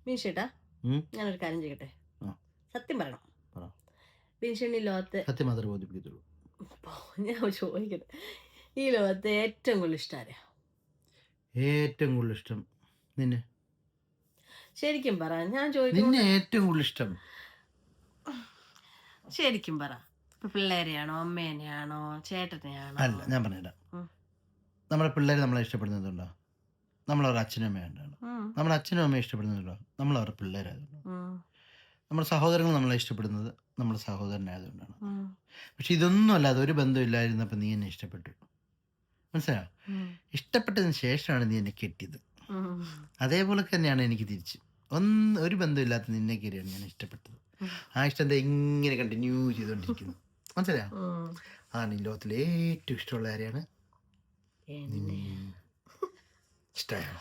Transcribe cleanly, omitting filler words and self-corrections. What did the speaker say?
മീൻഷേട്ടാ, ഞാനൊരു കാര്യം ചെയ്യട്ടെ? സത്യം പറയണം. ബിൻഷേട്ടൻ ഈ ലോകത്ത് സത്യം മാത്രമേ ബോധിപ്പിക്കത്തുള്ളൂ. ഞാൻ ചോദിക്കട്ടെ, ഈ ലോകത്ത് ഏറ്റവും കൂടുതൽ ഇഷ്ടം ആരെയാ? ഏറ്റവും കൂടുതൽ ഇഷ്ടം നിന്നെ. ശരിക്കും പറ, ഞാൻ നിന്നെ ചോദിക്കുന്നത്. ഏറ്റവും കൂടുതൽ ഇഷ്ടം ശരിക്കും പറ, ഇപ്പൊ പിള്ളേരെയാണോ, അമ്മേനെയാണോ, ചേട്ടനെയാണോ? അല്ല, ഞാൻ പറഞ്ഞുതരാം. നമ്മുടെ പിള്ളേർ നമ്മളെ ഇഷ്ടപ്പെടുന്നതുകൊണ്ടോ? നമ്മളവരുടെ അച്ഛനും അമ്മയുണ്ടാണ്. നമ്മുടെ അച്ഛനും അമ്മയെ ഇഷ്ടപ്പെടുന്നതുകൊണ്ടോ? നമ്മളവരുടെ പിള്ളേരായതുകൊണ്ടാണ്. നമ്മുടെ സഹോദരങ്ങൾ നമ്മളെ ഇഷ്ടപ്പെടുന്നത് നമ്മുടെ സഹോദരനായതുകൊണ്ടാണ്. പക്ഷെ ഇതൊന്നും അല്ലാതെ ഒരു ബന്ധമില്ലായിരുന്നപ്പോൾ നീ എന്നെ ഇഷ്ടപ്പെട്ടു. മനസ്സിലായോ? ഇഷ്ടപ്പെട്ടതിന് ശേഷമാണ് നീ എന്നെ കെട്ടിയത്. അതേപോലെ തന്നെയാണ് എനിക്ക് തിരിച്ച്. ഒരു ബന്ധമില്ലാത്ത നിന്നെ കയറിയാണ് ഞാൻ ഇഷ്ടപ്പെട്ടത്. ആ ഇഷ്ടം എന്താ ഇങ്ങനെ കണ്ടിന്യൂ ചെയ്തുകൊണ്ടിരിക്കുന്നു. മനസ്സിലായോ? അതാണ് ഈ ലോകത്തിലെ ഏറ്റവും ഇഷ്ടമുള്ള ആരെയാണ്? ഇഷ്ടമായോ?